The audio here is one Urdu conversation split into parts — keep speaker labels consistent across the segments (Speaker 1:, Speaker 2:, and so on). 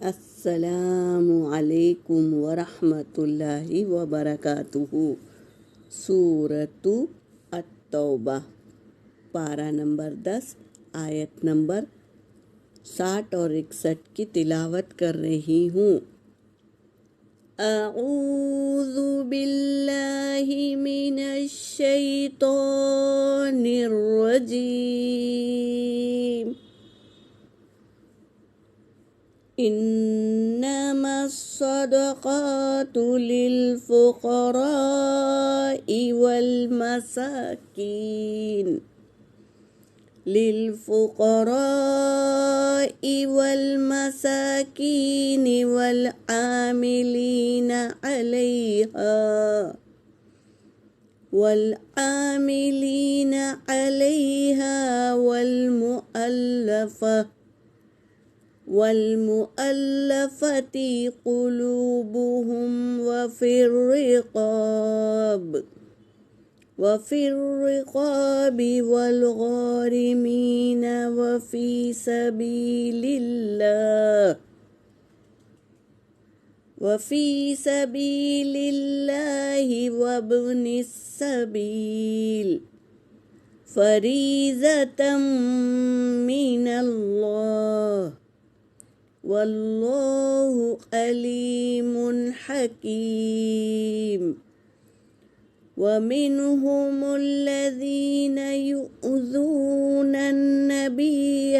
Speaker 1: السلام علیکم ورحمۃ اللہ وبرکاتہ۔ سورۃ التوبہ، پارہ نمبر 10، آیت نمبر 60 اور 61 کی تلاوت کر رہی ہوں۔ اعوذ باللہ من الشیطان الرجیم۔ انما الصدقات للفقراء والمساكين والعاملين عليها والمؤلفة قلوبهم وفي الرقاب والغارمين وفي سبيل الله وابن السبيل فريضة من الله واللہ علیم حکیم۔ ومنهم الذين يؤذون النبي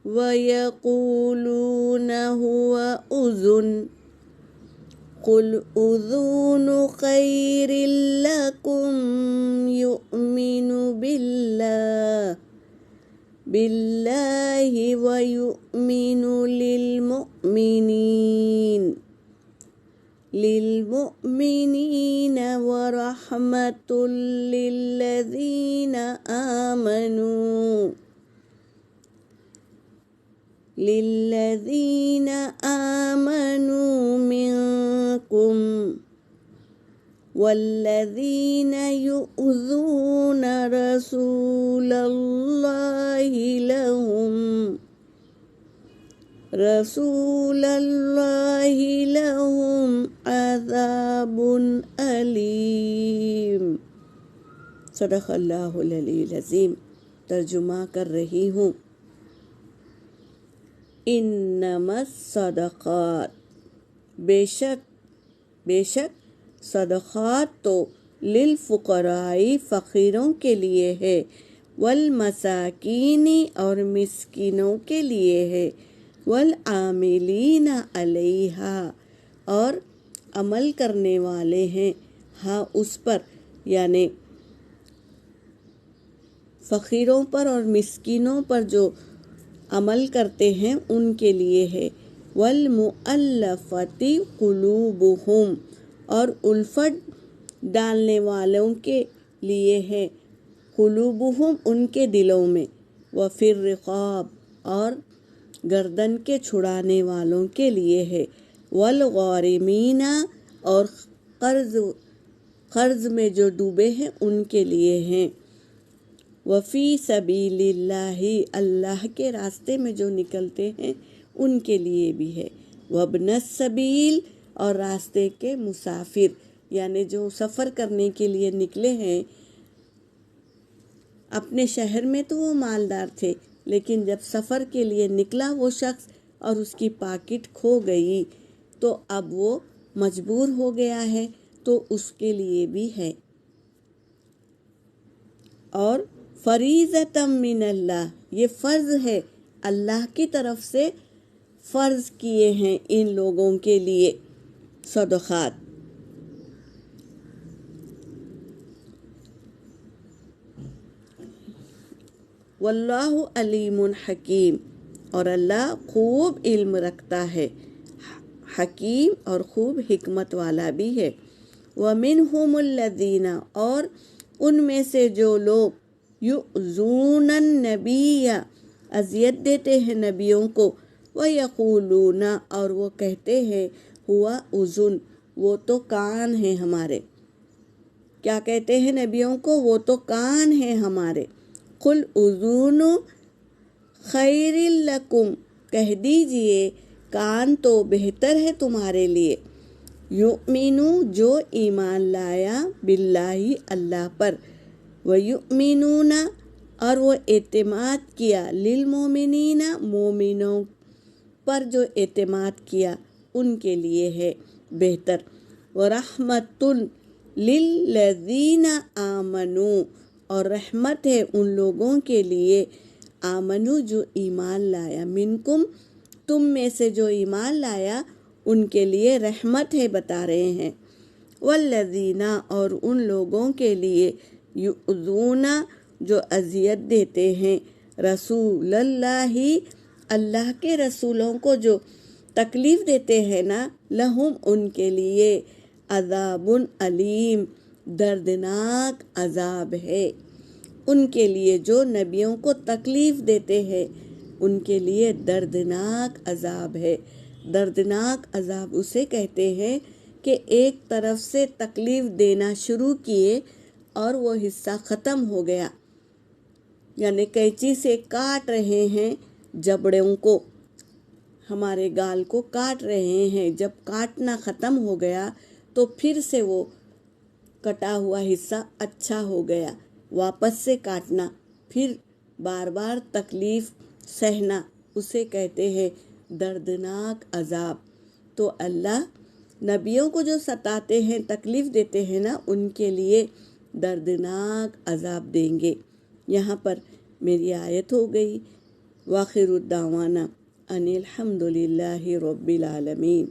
Speaker 1: ويقولون هو أذن قل أذن خير لكم يؤمن بالله ويؤمن للمؤمنين ورحمة للذين آمنوا منكم والذين يؤذون رسول الله لهم عذاب علیم۔ صدق اللہ العلی العظیم۔ ترجمہ کر رہی ہوں۔ انما الصدقات، بے شک صدقات تو للفقراء فقیروں کے لیے ہے، والمساکین اور مسکینوں کے لیے ہے، والعاملین علیہا اور عمل کرنے والے ہیں ہاں اس پر، یعنی فقیروں پر اور مسکینوں پر جو عمل کرتے ہیں ان کے لیے ہے۔ والمؤلفۃ قلوبہم اور الفت ڈالنے والوں کے لیے ہے، قلوبہم ان کے دلوں میں، وفی الرقاب اور گردن کے چھڑانے والوں کے لیے ہے، والغارمین اور قرض میں جو ڈوبے ہیں ان کے لیے ہیں، وفی سبیل اللہ اللہ کے راستے میں جو نکلتے ہیں ان کے لیے بھی ہے، وابن السبیل اور راستے کے مسافر، یعنی جو سفر کرنے کے لیے نکلے ہیں، اپنے شہر میں تو وہ مالدار تھے لیکن جب سفر کے لیے نکلا وہ شخص اور اس کی پاکٹ کھو گئی تو اب وہ مجبور ہو گیا ہے تو اس کے لیے بھی ہے۔ اور فریضۃ من اللہ، یہ فرض ہے اللہ کی طرف سے فرض کیے ہیں ان لوگوں کے لیے صدقات۔ واللہ علیم حکیم، اور اللہ خوب علم رکھتا ہے، حکیم اور خوب حکمت والا بھی ہے۔ ومنہم الذین، اور ان میں سے جو لوگ یؤذون النبی، اذیت دیتے ہیں نبیوں کو، وَيَقُولُونَ، اور وہ کہتے ہیں، ہوا اذن، وہ تو کان ہیں ہمارے۔ کیا کہتے ہیں نبیوں کو؟ وہ تو کان ہیں ہمارے۔ قل اذون خیر لکم، کہہ دیجئے کان تو بہتر ہے تمہارے لیے، یؤمنو جو ایمان لایا، باللہ اللہ پر، ویؤمنون اور وہ اعتماد کیا، للمومنین مومنوں پر جو اعتماد کیا ان کے لیے ہے بہتر، ورحمۃ للذین آمنوا اور رحمت ہے ان لوگوں کے لیے، آمنو جو ایمان لایا، منکم تم میں سے جو ایمان لایا ان کے لیے رحمت ہے بتا رہے ہیں، والذین اور ان لوگوں کے لیے یؤذون جو اذیت دیتے ہیں، رسول اللہ اللہ کے رسولوں کو جو تکلیف دیتے ہیں نا، لہم ان کے لیے عذاب علیم دردناک عذاب ہے، ان کے لیے جو نبیوں کو تکلیف دیتے ہیں ان کے لیے دردناک عذاب ہے۔ دردناک عذاب اسے کہتے ہیں کہ ایک طرف سے تکلیف دینا شروع کیے اور وہ حصہ ختم ہو گیا، یعنی قینچی سے کاٹ رہے ہیں جبڑوں کو، ہمارے گال کو کاٹ رہے ہیں، جب کاٹنا ختم ہو گیا تو پھر سے وہ کٹا ہوا حصہ اچھا ہو گیا، واپس سے کاٹنا، پھر بار بار تکلیف سہنا، اسے کہتے ہیں دردناک عذاب۔ تو اللہ نبیوں کو جو ستاتے ہیں، تکلیف دیتے ہیں نا، ان کے لیے دردناک عذاب دیں گے۔ یہاں پر میری آیت ہو گئی، وآخر الدعوانا ان الحمد للہ رب العالمین۔